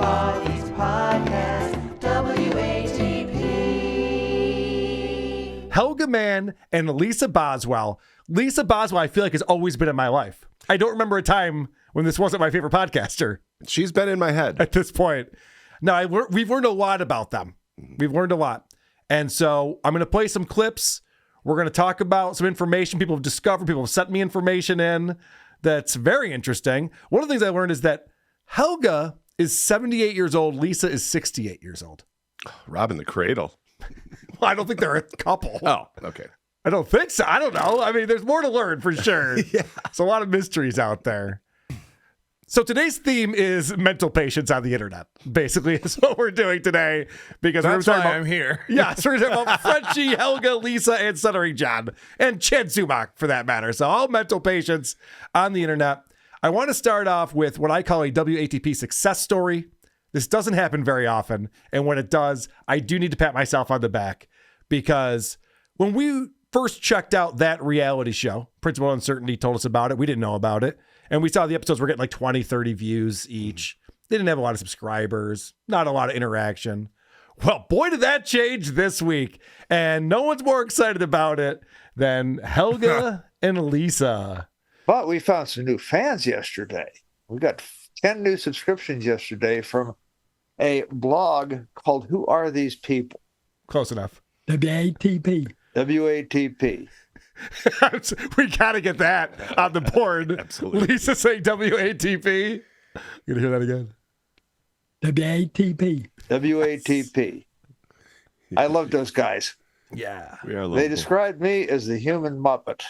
are these podcasts? WATP. Helga Man and Lisa Boswell. Lisa Boswell, I feel like, has always been in my life. I don't remember a time when this wasn't my favorite podcaster. She's been in my head. At this point. No, we've learned a lot about them. We've learned a lot. And so I'm going to play some clips. We're going to talk about some information people have discovered. People have sent me information in that's very interesting. One of the things I learned is that Helga is 78 years old. Lisa is 68 years old. Robbing the cradle. Well, I don't think they're a couple. Oh, okay. I don't think so. I don't know. I mean, there's more to learn for sure. Yeah. There's a lot of mysteries out there. So today's theme is mental patients on the internet. Basically, is what we're doing today. Because that's we're why talking about, I'm here. Yeah, so we're talking about Frenchie, Helga, Lisa, and Stuttering John. And Chad Zumock, for that matter. So all mental patients on the internet. I want to start off with what I call a WATP success story. This doesn't happen very often. And when it does, I do need to pat myself on the back. Because when we first checked out that reality show, Principal Uncertainty told us about it. We didn't know about it. And we saw the episodes were getting like 20, 30 views each. They didn't have a lot of subscribers, not a lot of interaction. Well, boy, did that change this week. And no one's more excited about it than Helga and Lisa. But we found some new fans yesterday. We got 10 new subscriptions yesterday from a blog called Who Are These People? Close enough. WATP. WATP. We got to get that on the board. Absolutely. Lisa saying WATP. You going to hear that again? WATP. WATP. I love those guys. Yeah. We are They described me as the human Muppet.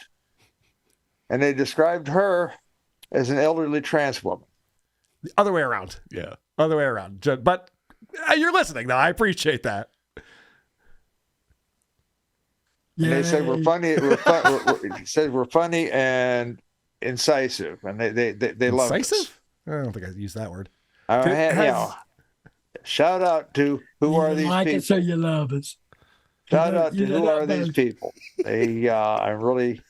And they described her as an elderly trans woman. The other way around. Yeah. Other way around. But you're listening, though. I appreciate that. And they said we're funny. We're funny and incisive, and they love us. Incisive? I don't think I used that word. Shout out to Who Are These like People? it, so you love us. Shout out to Who Are These People? They, I'm really.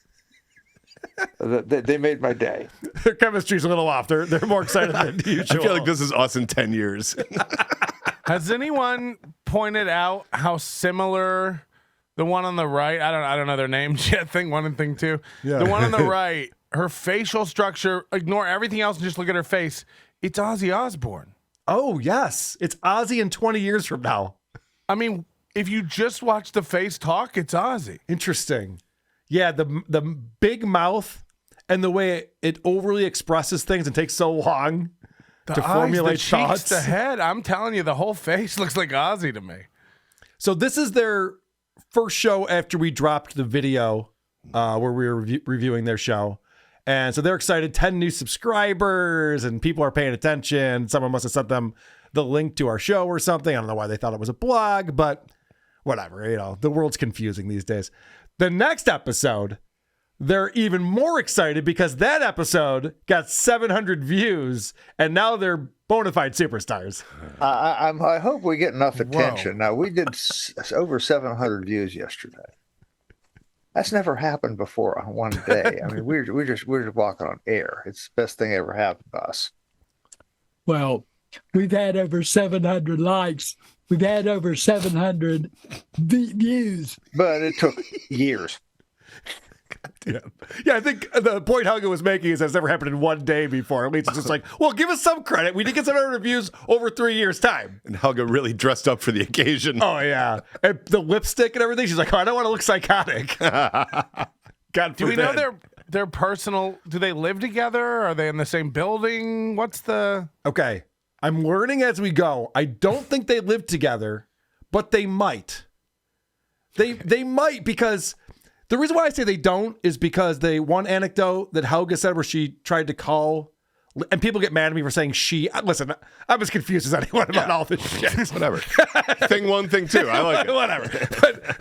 They made my day. Their chemistry's a little off. They're more excited than usual. I feel like this is us in 10 years. Has anyone pointed out how similar the one on the right? I don't know their names yet. Thing one and thing two. Yeah. The one on the right, her facial structure. Ignore everything else and just look at her face. It's Ozzy Osbourne. Oh, yes. It's Ozzy in 20 years from now. I mean, if you just watch the face talk, it's Ozzy. Interesting. Yeah, the big mouth and the way it overly expresses things and takes so long The to eyes, formulate the cheeks, thoughts. the head. I'm telling you, the whole face looks like Ozzy to me. So this is their first show after we dropped the video where we were reviewing their show. And so they're excited. 10 new subscribers and people are paying attention. Someone must have sent them the link to our show or something. I don't know why they thought it was a blog, but whatever. You know, the world's confusing these days. The next episode, they're even more excited because that episode got 700 views and now they're bona fide superstars. I hope we get enough attention. Now, we did over 700 views yesterday. That's never happened before on one day. I mean, we're just walking on air. It's the best thing ever happened to us. Well, we've had over 700 likes. We've had over 700 views. But it took years. Yeah, I think the point Helga was making is that's never happened in one day before. At least it's just like, well, give us some credit. We did get 700 reviews over 3 years' time. And Helga really dressed up for the occasion. Oh, yeah. And the lipstick and everything. She's like, oh, I don't want to look psychotic. God Do we know forbid. their personal? Do they live together? Are they in the same building? What's the? Okay. I'm learning as we go. I don't think they live together, but they might. They might, because the reason why I say they don't is because one anecdote that Helga said where she tried to call, and people get mad at me for saying she. Listen, I'm as confused as anyone about all this shit. Whatever. Thing one, thing two. I like it. Whatever.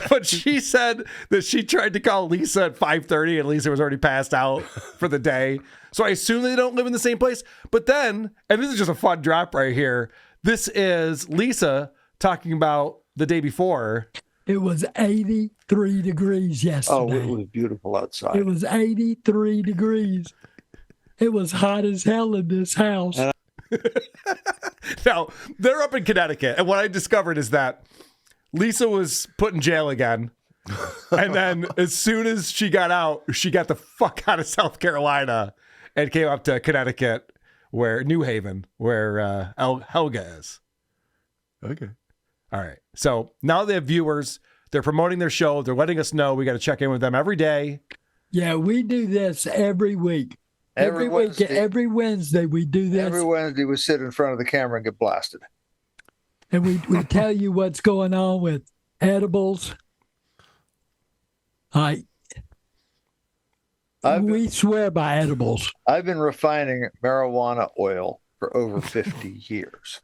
But she said that she tried to call Lisa at 5:30 and Lisa was already passed out for the day. So I assume they don't live in the same place. But then, and this is just a fun drop right here, this is Lisa talking about the day before. It was 83 degrees yesterday. Oh, it was beautiful outside. It was 83 degrees. It was hot as hell in this house. Now, they're up in Connecticut, and what I discovered is that Lisa was put in jail again. And then as soon as she got out, she got the fuck out of South Carolina and came up to Connecticut, where New Haven, where Helga is. Okay. All right. So now they have viewers. They're promoting their show. They're letting us know we got to check in with them every day. Yeah, we do this every week. Every week, every Wednesday, we do this. Every Wednesday, we sit in front of the camera and get blasted. And we tell you what's going on with edibles. We swear by edibles. I've been refining marijuana oil for over 50 years.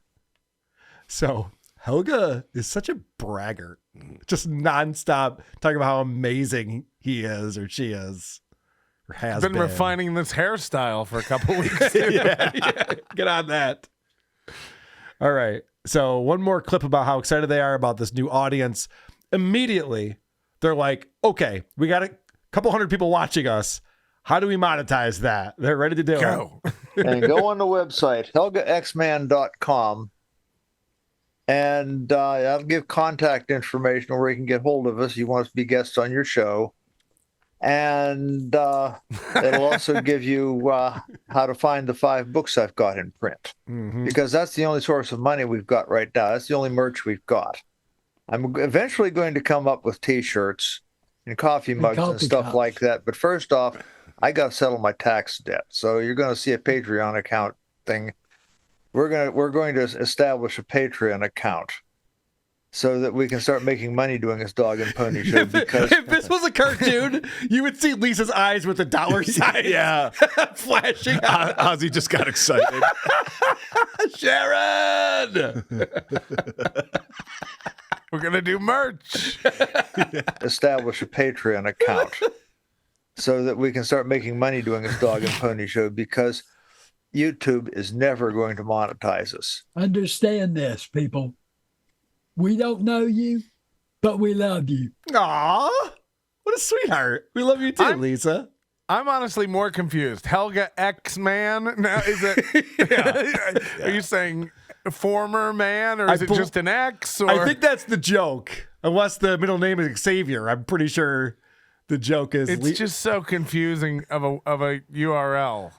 So Helga is such a braggart, just nonstop talking about how amazing he is or she is or has Been refining this hairstyle for a couple weeks. yeah, get on that. All right. So one more clip about how excited they are about this new audience. Immediately, they're like, okay, we got a couple hundred people watching us. How do we monetize that? They're ready to do it. And go on the website, helgaxman.com. And I'll give contact information where you can get hold of us. You want us to be guests on your show. And it'll also give you how to find the 5 books I've got in print. Mm-hmm. Because that's the only source of money we've got right now. That's the only merch we've got. I'm eventually going to come up with T-shirts and coffee mugs and stuff cups. like that. But first off, I got to settle my tax debt. So you're going to see a Patreon account thing. We're going to establish a Patreon account so that we can start making money doing this dog and pony show. Because if this was a cartoon, you would see Lisa's eyes with the dollar sign flashing out. Ozzy just got excited. Sharon! We're going to do merch. establish a Patreon account so that we can start making money doing this dog and pony show, because YouTube is never going to monetize us. Understand this, people. We don't know you, but we love you. Aw, what a sweetheart. We love you too, Lisa. I'm honestly more confused. Helga X-Man? Now, is it? Are you saying former man, or is it just an X? Or? I think that's the joke. Unless the middle name is Xavier, I'm pretty sure the joke is. It's just so confusing of a URL.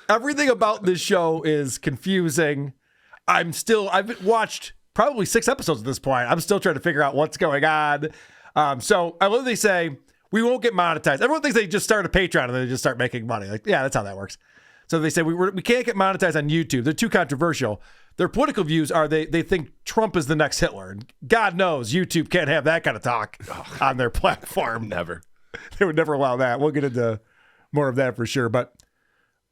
Everything about this show is confusing. I've watched probably 6 episodes at this point. I'm still trying to figure out what's going on. So I love they say we won't get monetized. Everyone thinks they just start a Patreon and they just start making money. Like, yeah, that's how that works. So they say we can't get monetized on YouTube. They're too controversial. Their political views are they think Trump is the next Hitler. And God knows YouTube can't have that kind of talk on their platform. Never. They would never allow that. We'll get into more of that for sure. But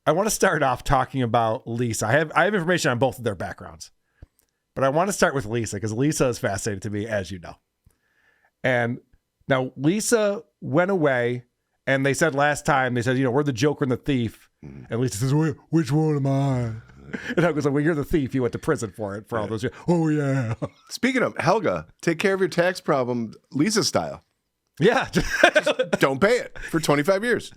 I want to start off talking about Lisa. I have information on both of their backgrounds. But I want to start with Lisa because Lisa is fascinating to me, as you know. And now Lisa went away, and they said last time, we're the Joker and the thief. And Lisa says, well, which one am I? And I was like, well, you're the thief. You went to prison for it for all those years. Oh, yeah. Speaking of Helga, take care of your tax problem Lisa style. Yeah. Don't pay it for 25 years.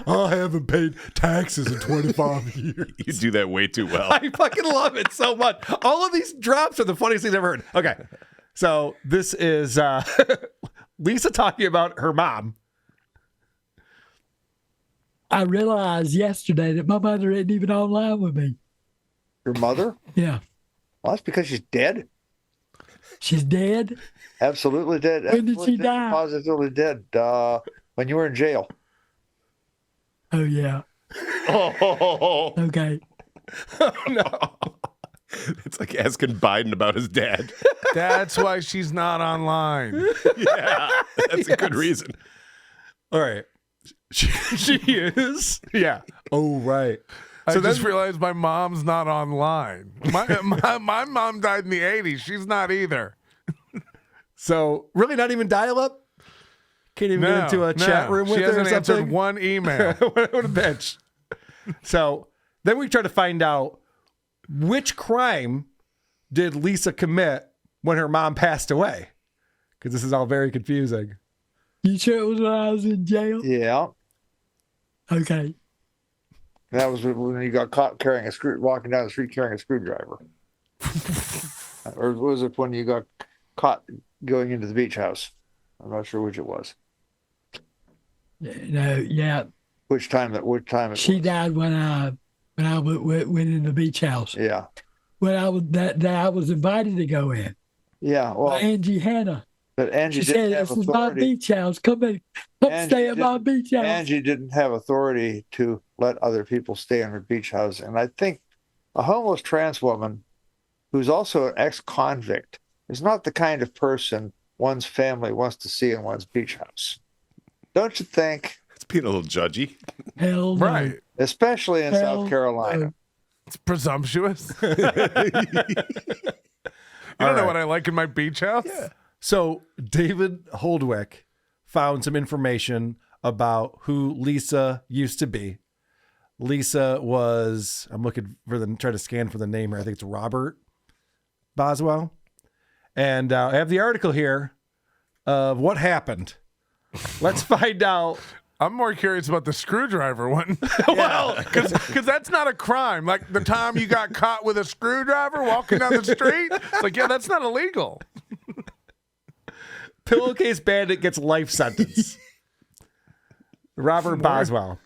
I haven't paid taxes in 25 years. You do that way too well. I fucking love it so much. All of these drops are the funniest things I've ever heard. Okay. So this is Lisa talking about her mom. I realized yesterday that my mother isn't even online with me. Your mother? Yeah. Well, that's because she's dead. She's dead? Absolutely dead. When did she Absolutely die? Positively dead. When you were in jail. Oh, yeah. Oh, Okay. No. it's like asking Biden about his dad. That's why she's not online. Yeah, that's a good reason. All right. She is. Yeah. Oh, right. I just realized my mom's not online. My mom died in the 80s. She's not either. So really not even dial up? Can't even get into a chat room with she her or hasn't answered something? one email. What a bitch. So then we try to find out which crime did Lisa commit when her mom passed away? Because this is all very confusing. You sure it was when I was in jail? Yeah. Okay. That was when you got caught walking down the street carrying a screwdriver. Or was it when you got caught going into the beach house? I'm not sure which it was. No, yeah. Which time it She was. died when I went in the beach house. Yeah. When I was that I was invited to go in Yeah. Well, by Angie Hanna. but Angie She didn't said, have "This is my authority. beach house. Come stay at my beach house." Angie didn't have authority to let other people stay in her beach house. And I think a homeless trans woman who's also an ex-convict is not the kind of person one's family wants to see in one's beach house. Don't you think? It's being a little judgy. Hell no. Right. Especially in Hell South Carolina. It's presumptuous. You don't know what I like in my beach house? So David Holdwick found some information about who Lisa used to be. Lisa was, I'm looking for trying to scan for the name here. I think it's Robert Boswell. And I have the article here of what happened. Let's find out. I'm more curious about the screwdriver one. Well, Because that's not a crime. Like the time you got caught with a screwdriver walking down the street, it's like, yeah, that's not illegal. pillowcase bandit gets life sentence. Robert Boswell.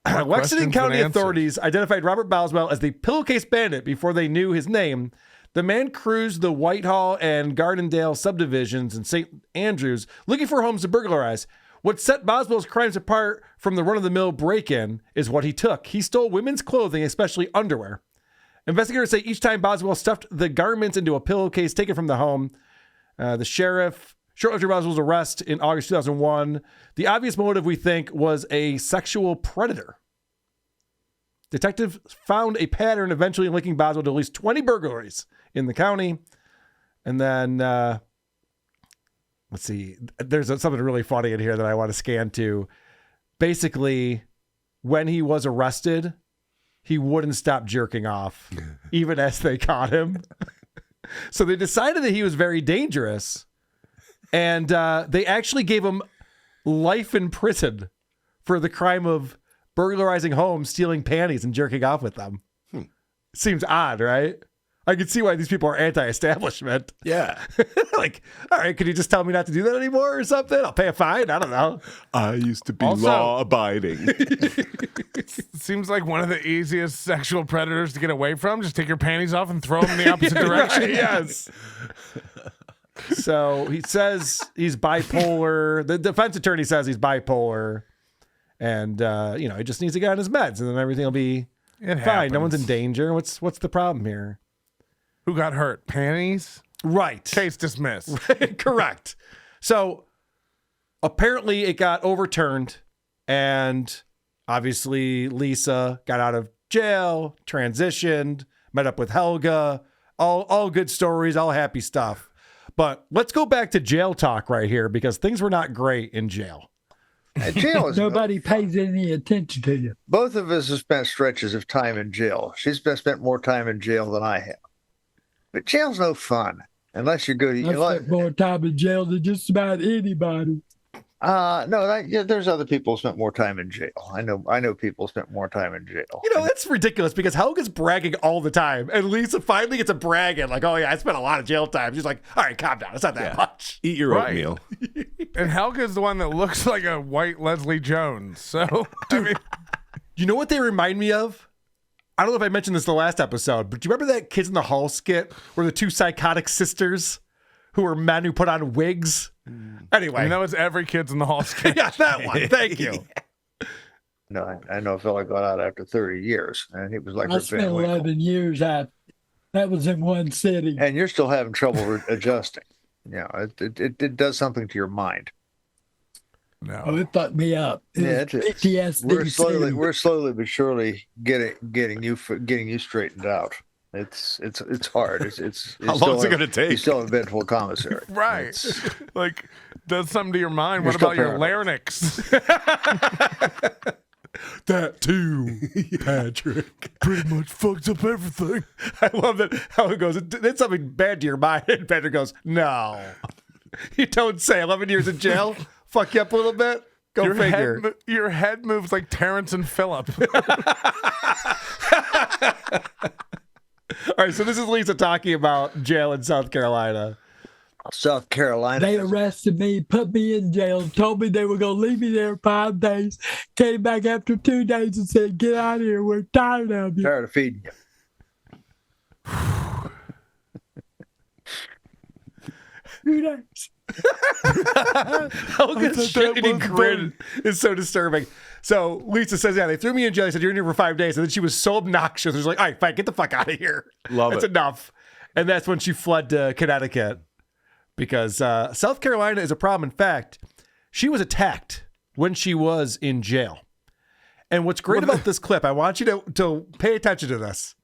Lexington questions County than answers. authorities identified Robert Boswell as the pillowcase bandit before they knew his name. The man cruised the Whitehall and Gardendale subdivisions in St. Andrews looking for homes to burglarize. What set Boswell's crimes apart from the run-of-the-mill break-in is what he took. He stole women's clothing, especially underwear. Investigators say each time Boswell stuffed the garments into a pillowcase taken from the home, the sheriff, shortly after Boswell's arrest in August 2001, the obvious motive, we think, was a sexual predator. Detectives found a pattern eventually linking Boswell to at least 20 burglaries in the county. And then, let's see, there's something really funny in here that I want to scan to. Basically, when he was arrested, he wouldn't stop jerking off, even as they caught him. So they decided that he was very dangerous. And they actually gave him life in prison for the crime of burglarizing homes, stealing panties, and jerking off with them. Seems odd, right? I can see why these people are anti-establishment. Yeah. Like, all right, could you just tell me not to do that anymore or something? I'll pay a fine. I don't know. I used to be Also- law-abiding. Seems like one of the easiest sexual predators to get away from. Just take your panties off and throw them in the opposite direction. Right, yes. So he says he's bipolar. The defense attorney says he's bipolar. And, he just needs to get on his meds and then everything will be It fine. No one's in happens. danger. What's the problem here? Who got hurt? Panties? Right. Case dismissed. Correct. So apparently it got overturned and obviously Lisa got out of jail, transitioned, met up with Helga, all good stories, all happy stuff. But let's go back to jail talk right here because things were not great in jail. Jail is Nobody pays any attention to you. Both of us have spent stretches of time in jail. She's spent more time in jail than I have. But jail's no fun unless you go to. I spent more time in jail than just about anybody. There's other people who spent more time in jail. I know people who spent more time in jail. That's ridiculous because Helga's bragging all the time. And Lisa finally gets a bragging like, oh, yeah, I spent a lot of jail time. She's like, all right, calm down. It's not that much. Eat your Right. oatmeal. And Helga's the one that looks like a white Leslie Jones. So, I mean, You know what they remind me of? I don't know if I mentioned this the last episode, but do you remember that Kids in the Hall skit where the two psychotic sisters who were men who put on wigs? Anyway. that was every Kids in the Hall sketch. Yeah, that one. Thank you. No, I know a fellow got out after 30 years, and he was like I Rip spent Van Winkle. 11 years out. That was in one city. And you're still having trouble adjusting. It does something to your mind. Oh, No. it fucked me up. It Yeah, was PTSD. We're slowly but surely getting you straightened out. It's hard. It's How long is it gonna take? You still have been full commissary. Right. It's- Like, does something to your mind. You're What still about your paranoid. larynx? That too, Patrick. Pretty much fucks up everything. I love that how it goes. It did something bad to your mind. And Patrick goes, no. You don't say 11 years in jail. Fuck you up a little bit. Go figure. Your head moves like Terrence and Phillip. All right, so this is Lisa talking about jail in South Carolina. South Carolina. They arrested me, put me in jail, told me they were going to leave me there 5 days. Came back after 2 days and said, "Get out of here. We're tired of you." Tired of feeding you. 2 days. Helga's shitty grin is so disturbing. So Lisa says, yeah, they threw me in jail. They said, you're in here for 5 days. And then she was so obnoxious. She was like, all right, fine, get the fuck out of here. That's enough. And that's when she fled to Connecticut because South Carolina is a problem. In fact, she was attacked when she was in jail. And what's great about this clip, I want you to pay attention to this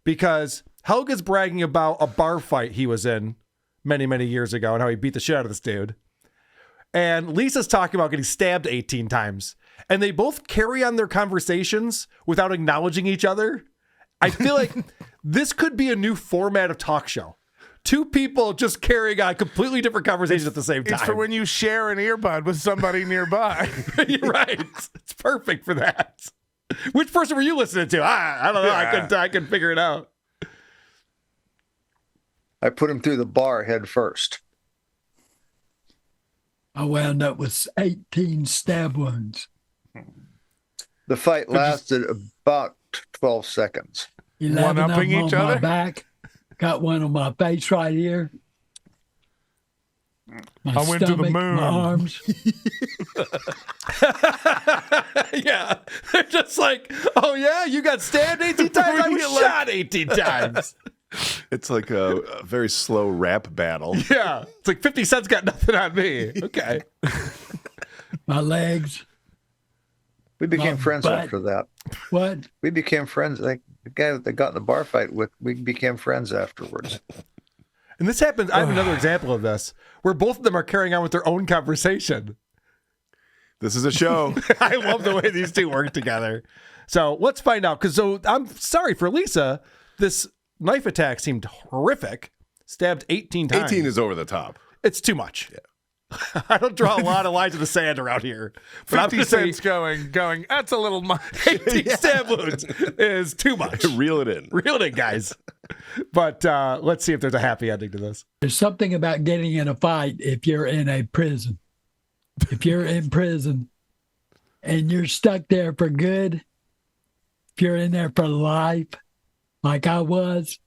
because Helga's bragging about a bar fight he was in many, many years ago and how he beat the shit out of this dude. And Lisa's talking about getting stabbed 18 times. And they both carry on their conversations without acknowledging each other. I feel like this could be a new format of talk show. 2 people just carrying on completely different conversations at the same time. It's for when you share an earbud with somebody nearby. You're right. It's perfect for that. Which person were you listening to? I don't know. Yeah. I couldn't figure it out. I put him through the bar head first. I wound up with 18 stab wounds. The fight lasted about 12 seconds. 11 of One-upping them on each my other? back. Got one on my face right here. My I went to the stomach, moon. my arms. Yeah. They're just like, oh, yeah, you got stabbed 18 times. I was shot 18 times. It's like a very slow rap battle. Yeah. It's like 50 Cent's got nothing on me. Okay. My legs. We became My friends butt. after that. What? We became friends. Like the guy that got in the bar fight with, we became friends afterwards. And this happens. I have another example of this where both of them are carrying on with their own conversation. This is a show. I love the way these 2 work together. So let's find out. So I'm sorry for Lisa. This knife attack seemed horrific. Stabbed 18 times. 18 is over the top. It's too much. Yeah. I don't draw a lot of lines in the sand around here. But I'm 50 going to say Cent's going, that's a little much. 18 stab wounds is too much. Reel it in. Reel it in, guys. But let's see if there's a happy ending to this. There's something about getting in a fight if you're in a prison. If you're in prison and you're stuck there for good, if you're in there for life, like I was,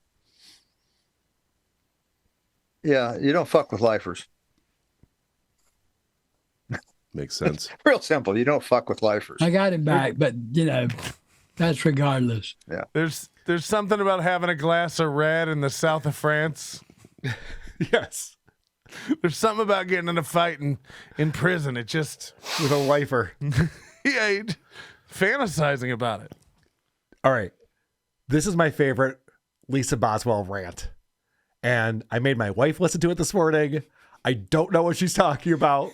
Yeah, you don't fuck with lifers. Makes sense. Real simple. You don't fuck with lifers. I got him back, but that's regardless. There's something about having a glass of red in the south of France. Yes. There's something about getting in a fight in prison. It just, With a lifer. yeah, fantasizing about it. All right. This is my favorite Lisa Boswell rant. And I made my wife listen to it this morning. I don't know what she's talking about.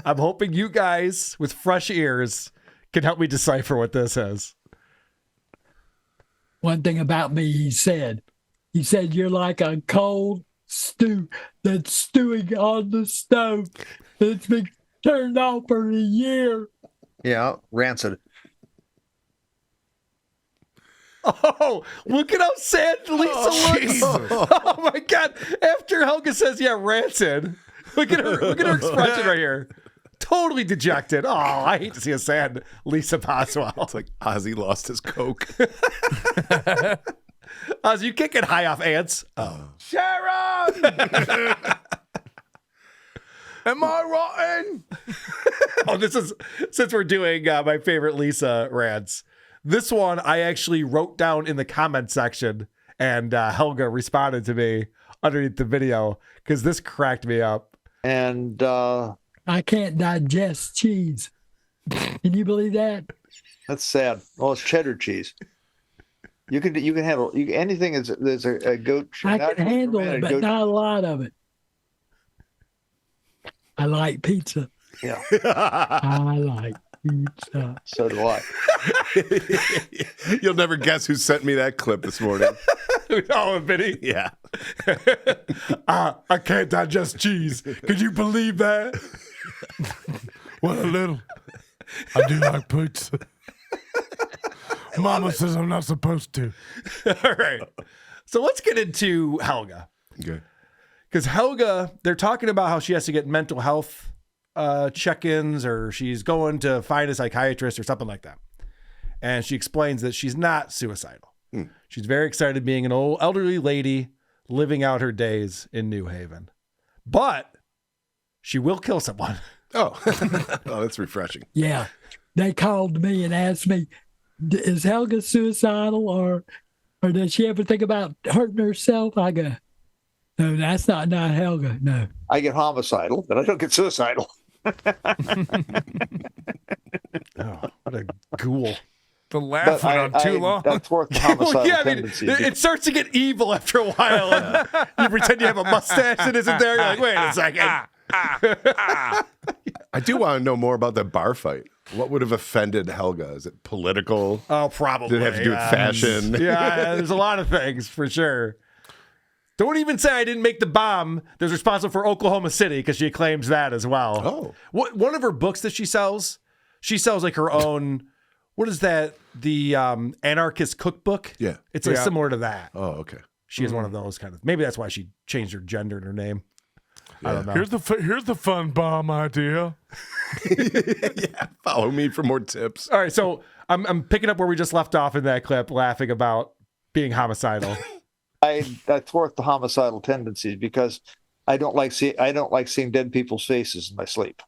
I'm hoping you guys with fresh ears can help me decipher what this is. One thing about me, he said, you're like a cold stew that's stewing on the stove that's been turned off for a year. Yeah, rancid. Oh, look at how sad Lisa looks. Oh my God. After Helga says, yeah, rancid. Look at her expression right here. Totally dejected. Oh, I hate to see a sad Lisa Boswell. It's like Ozzy lost his Coke. Oz, you can't get high off ants. Oh. Sharon! Am I rotten? Oh, this is, since we're doing my favorite Lisa rants, this one I actually wrote down in the comment section and Helga responded to me underneath the video because this cracked me up. And I can't digest cheese. Can you believe that? that's sad. Well, it's cheddar cheese. You can handle anything that's a goat. I not can handle fermented it, but goat- not a lot of it. I like pizza. Yeah, I like pizza. so do I. You'll never guess who sent me that clip this morning. Oh, Vinny. Yeah. I can't digest cheese. Could you believe that? Well, a little. I do like pizza. Mama says I'm not supposed to. All right. So let's get into Helga. Okay. Because Helga, they're talking about how she has to get mental health check-ins, or she's going to find a psychiatrist or something like that. And she explains that she's not suicidal. She's very excited being an old elderly lady living out her days in New Haven. But she will kill someone. Oh, oh, that's refreshing. Yeah. They called me and asked me, is Helga suicidal or does she ever think about hurting herself? I go, no, that's not Helga. No. I get homicidal, but I don't get suicidal. Oh, what a ghoul. The laugh went on too long. That's worth the homicidal Yeah, I mean, tendency. it starts to get evil after a while. And you pretend you have a mustache that isn't there. You're like, wait a second. I do want to know more about that bar fight. What would have offended Helga? Is it political? Oh, probably. Did it have to do with fashion? Yeah, there's a lot of things for sure. Don't even say I didn't make the bomb that's responsible for Oklahoma City, because she claims that as well. Oh. One of her books that she sells like her own, what is that? The anarchist cookbook? Yeah. It's like similar to that. Oh, okay. She is one of those kind of, maybe that's why she changed her gender and her name. I don't know. Here's the fun bomb idea. Yeah. Follow me for more tips. All right, so I'm picking up where we just left off in that clip, laughing about being homicidal. That's worth the homicidal tendencies because I don't like seeing dead people's faces in my sleep.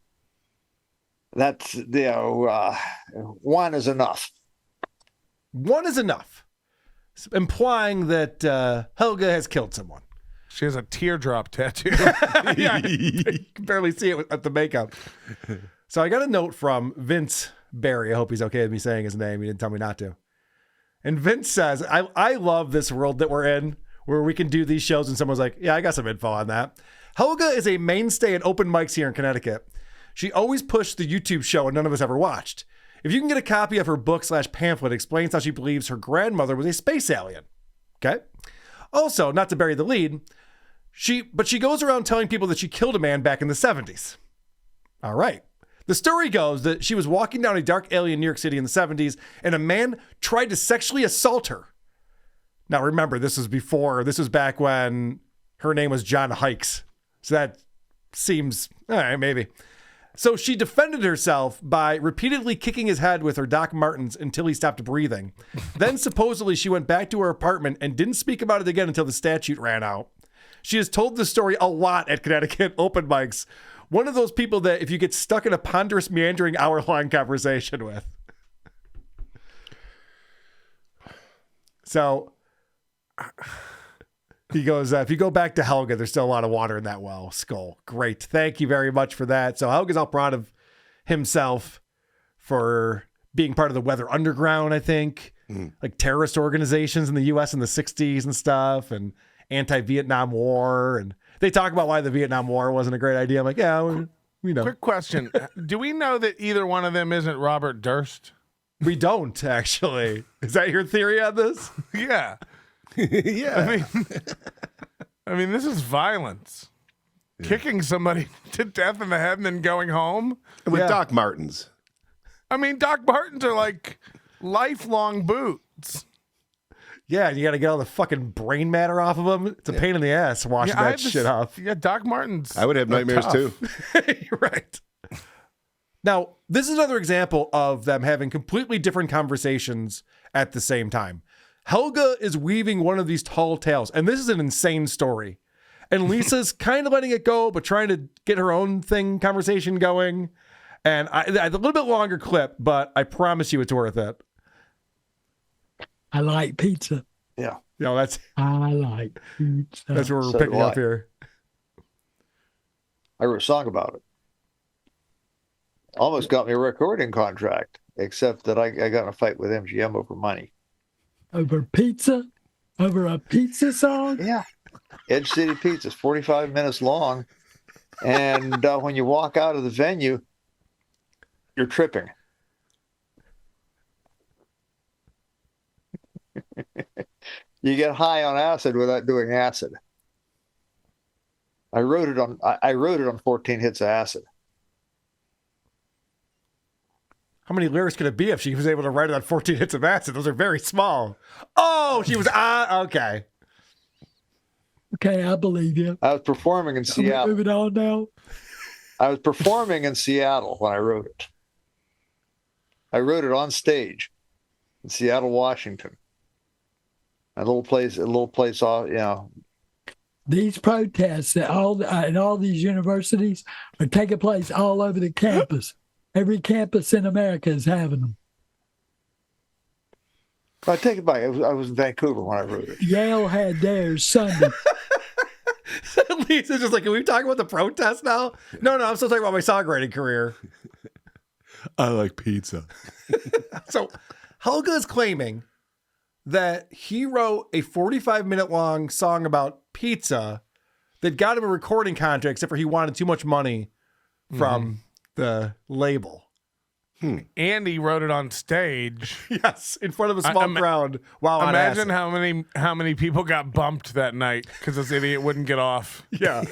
That's one is enough. One is enough, implying that Helga has killed someone. She has a teardrop tattoo. Yeah, you can barely see it at the makeup. So I got a note from Vince Barry. I hope he's okay with me saying his name. He didn't tell me not to. And Vince says, I love this world that we're in, where we can do these shows and someone's like, yeah, I got some info on that. Helga is a mainstay at open mics here in Connecticut. She always pushed the YouTube show and none of us ever watched. If you can get a copy of her book/pamphlet, it explains how she believes her grandmother was a space alien. Okay? Also, not to bury the lead, she goes around telling people that she killed a man back in the 70s. All right. The story goes that she was walking down a dark alley in New York City in the 70s, and a man tried to sexually assault her. Now, remember, this was back when her name was John Hikes. So that seems, all right, maybe. So she defended herself by repeatedly kicking his head with her Doc Martens until he stopped breathing. Then supposedly she went back to her apartment and didn't speak about it again until the statute ran out. She has told this story a lot at Connecticut open mics. One of those people that if you get stuck in a ponderous, meandering, hour-long conversation with. So he goes, if you go back to Helga, there's still a lot of water in that well. Skull. Great. Thank you very much for that. So Helga's all proud of himself for being part of the Weather Underground, I think. Like terrorist organizations in the U.S. in the 60s and stuff, and anti-Vietnam War. And they talk about why the Vietnam War wasn't a great idea. I'm like, yeah, we know. Quick question. Do we know that either one of them isn't Robert Durst? We don't, actually. Is that your theory on this? Yeah. Yeah. I mean, this is violence. Yeah. Kicking somebody to death in the head and then going home. With Doc Martens. I mean, Doc Martens are like lifelong boots. Yeah, you got to get all the fucking brain matter off of them. It's a pain in the ass washing that shit off. Yeah, Doc Martens. I would have nightmares too. You're right. Now, this is another example of them having completely different conversations at the same time. Helga is weaving one of these tall tales, and this is an insane story. And Lisa's kind of letting it go, but trying to get her own conversation going. And I a little bit longer clip, but I promise you it's worth it. I like pizza. Yeah. I like pizza. That's where we're So picking do up I. here. I wrote a song about it. Almost got me a recording contract, except that I got in a fight with MGM over money. Over pizza? Over a pizza song? Yeah. Edge City Pizza is 45 minutes long. And when you walk out of the venue, you're tripping. You get high on acid without doing acid. I wrote it on 14 hits of acid. How many lyrics could it be if she was able to write it on 14 hits of acid? Those are very small. Oh, she was on. Okay. Okay, I believe you. I was performing in Are we Seattle. moving on now? I was performing in Seattle when I wrote it. I wrote it on stage in Seattle, Washington. A little place off, These protests at all these universities are taking place all over the campus. Every campus in America is having them. I take it back. I was in Vancouver when I wrote it. Yale had theirs Sunday. Lisa's just like, can we talk about the protest now? No, I'm still talking about my songwriting career. I like pizza. So Helga is claiming that he wrote a 45-minute long song about pizza that got him a recording contract, except for he wanted too much money from the label. And he wrote it on stage. Yes, in front of a small crowd while on Imagine acid. how many people got bumped that night because this idiot wouldn't get off. Yeah.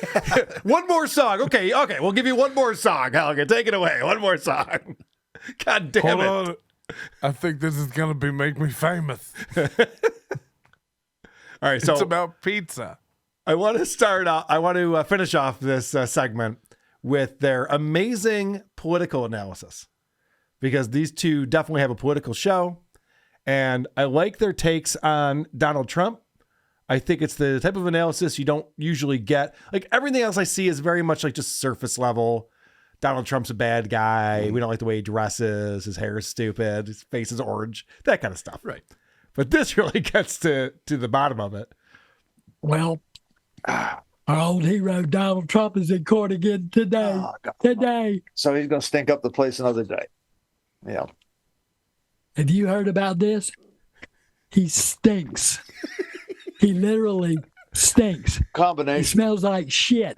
One more song. Okay, we'll give you one more song, Helga. Take it away. One more song. God damn Hold it. on. I think this is gonna make me famous. All right, so It's about pizza. I want to finish off this segment with their amazing political analysis, because these two definitely have a political show, and I like their takes on Donald Trump. I think it's the type of analysis you don't usually get. Like, everything else I see is very much like just surface level. Donald Trump's a bad guy. We don't like the way he dresses. His hair is stupid. His face is orange. That kind of stuff. Right. But this really gets to the bottom of it. Well, our old hero Donald Trump is in court again today. Oh, God. Today. So he's going to stink up the place another day. Yeah. Have you heard about this? He stinks. He literally stinks. He Combination. smells like shit.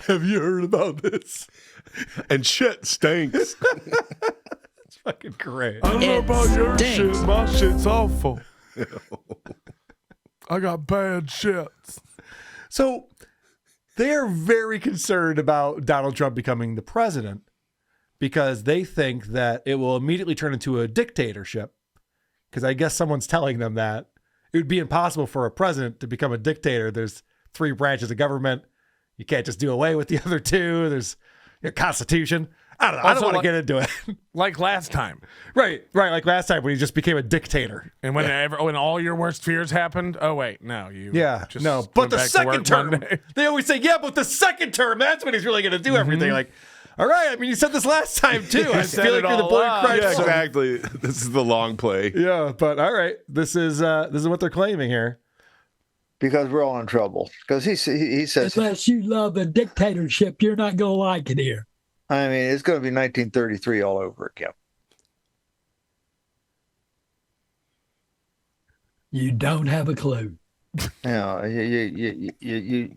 Have you heard about this? And shit stinks. It's fucking great. I don't know about your shit. My shit's awful. I got bad shits. So they're very concerned about Donald Trump becoming the president because they think that it will immediately turn into a dictatorship. Because I guess someone's telling them that it would be impossible for a president to become a dictator. There's 3 branches of government. You can't just do away with the other 2. There's a constitution. I don't know. I don't want to get into it. Like last time. Right. Like last time when he just became a dictator. And when all your worst fears happened, oh wait, no, you just no. went But the back to second work term, Monday. they always say, yeah, but the second term, that's when he's really going to do everything. Like, all right, I mean, you said this last time too. I said feel it like you're the all boy out. Christ. Yeah, exactly. This is the long play. Yeah, but all right, this is what they're claiming here. Because we're all in trouble. Because he says, Unless you love a dictatorship, you're not going to like it here. I mean, it's going to be 1933 all over again. You don't have a clue. You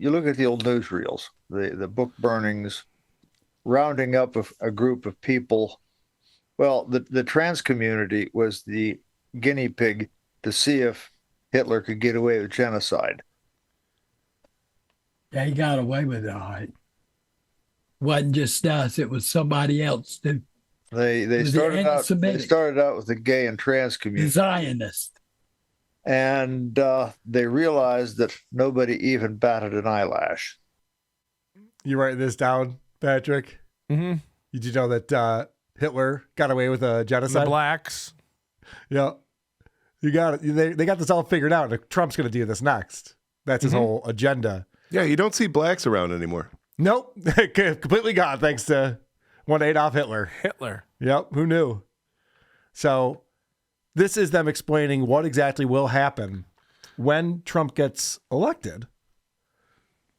look at the old newsreels, the book burnings, rounding up a group of people. Well, the trans community was the guinea pig to see if Hitler could get away with genocide. Yeah, he got away with it all right. Wasn't just us, it was somebody else too. They was started out. They anti-Semitic. started out with the gay and trans The community, Zionist. and they realized that nobody even batted an eyelash. You writing this down, Patrick? Mm-hmm. Did you know that Hitler got away with a genocide? The blacks. Yeah, you got it. They got this all figured out. And Trump's going to do this next. That's his whole agenda. Yeah, you don't see blacks around anymore. Nope, completely gone thanks to one Adolf Hitler. Yep, who knew? So this is them explaining what exactly will happen when Trump gets elected.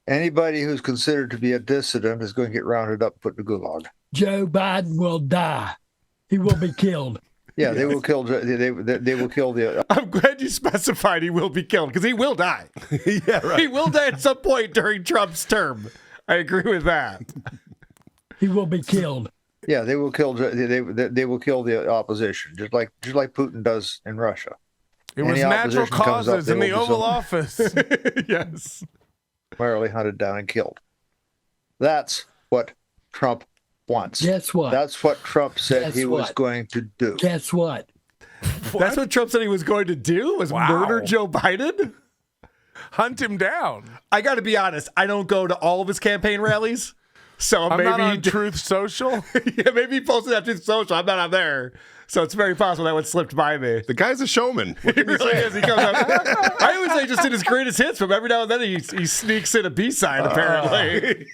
Anybody who's considered to be a dissident is going to get rounded up, put in the gulag. Joe Biden will die. He will be killed. Yeah, they will kill. They will kill the. I'm glad you specified he will be killed because he will die. Yeah, right. He will die at some point during Trump's term. I agree with that. He will be killed. Yeah, they will kill. They will kill the opposition, just like Putin does in Russia. It was Any natural opposition comes up, causes they in will the do Oval something. Office. Yes. Summarily hunted down and killed. That's what Trump once. Guess what? That's what Trump said Guess he was what? going to do. Guess what? That's what Trump said he was going to do, was murder Joe Biden? Hunt him down. I got to be honest. I don't go to all of his campaign rallies. So I'm maybe not on he did- Truth Social. yeah, maybe he posted that to social. I'm not on there. So it's very possible that one slipped by me. The guy's a showman. He really is. He comes up. I always say he just did his greatest hits, but every now and then he sneaks in a B-side, apparently.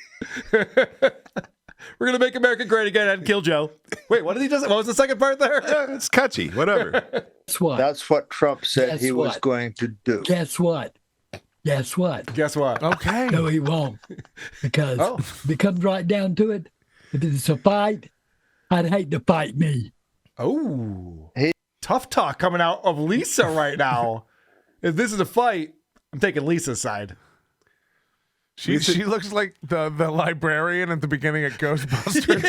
We're going to make America great again and kill Joe. Wait, what did he just? What was the second part there? It's catchy. Whatever. Guess what? That's what Trump said Guess he was what? going to do. Guess what? Guess what? Guess what? Okay. No, he won't. Because Oh. if it comes right down to it, if it's a fight, I'd hate to fight me. Oh. Hey. Tough talk coming out of Lisa right now. If this is a fight, I'm taking Lisa's side. She looks like the librarian at the beginning of Ghostbusters.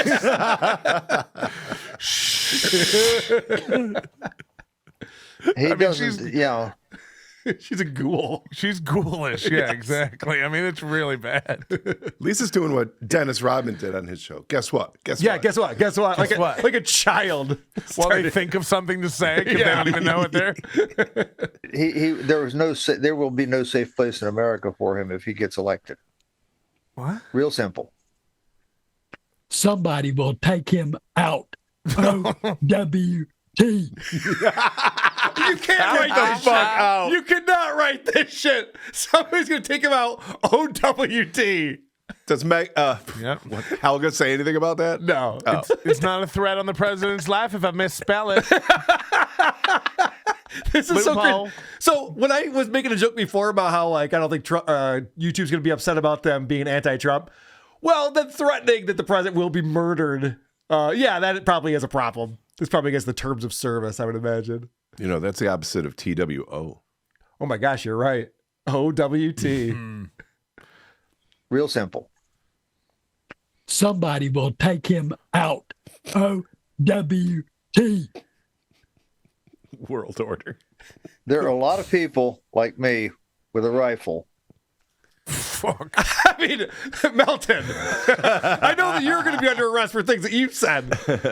He doesn't, she's- you know, She's a ghoul. She's ghoulish. Yeah, exactly. I mean, it's really bad. Lisa's doing what Dennis Rodman did on his show. Guess what? Guess Yeah, what? guess what? Guess what? Guess what? Like a child. While they think of something to say because they don't even know it there. there will be no safe place in America for him if he gets elected. What? Real simple. Somebody will take him out. OWT. You can't write this fuck out. You cannot write this shit. Somebody's gonna take him out. OWT. Does Yep. Helga say anything about that? No. Oh. It's not a threat on the president's life if I misspell it. This is so Loophole. great. So when I was making a joke before about how like I don't think Trump, YouTube's gonna be upset about them being anti-Trump, well, then threatening that the president will be murdered, yeah, that probably is a problem. It's probably against the terms of service, I would imagine. You know, that's the opposite of TWO. Oh my gosh, you're right. OWT. Real simple. Somebody will take him out. OWT. World order. There are a lot of people like me with a rifle. Fuck. I mean, Melton, I know that you're going to be under arrest for things that you've said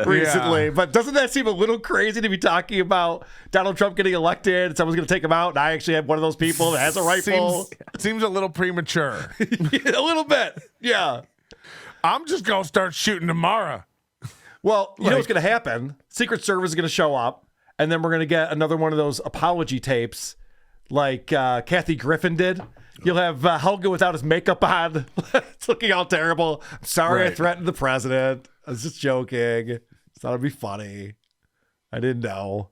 recently, but doesn't that seem a little crazy to be talking about Donald Trump getting elected and someone's going to take him out? And I actually have one of those people that has a rifle. Seems a little premature. A little bit. Yeah. I'm just going to start shooting tomorrow. Well, you know what's going to happen? Secret Service is going to show up, and then we're going to get another one of those apology tapes like Kathy Griffin did. You'll have Helga without his makeup on. It's looking all terrible. I'm sorry I Right. threatened the president. I was just joking. Thought it'd be funny. I didn't know.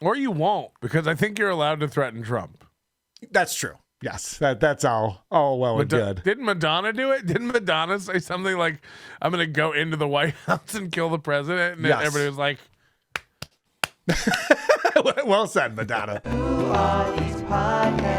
Or you won't, because I think you're allowed to threaten Trump. That's true. Yes, that's all well and good. Didn't Madonna do it? Didn't Madonna say something like, I'm going to go into the White House and kill the president? And then Yes. everybody was like, Well said, Madonna. Who are these podcasts?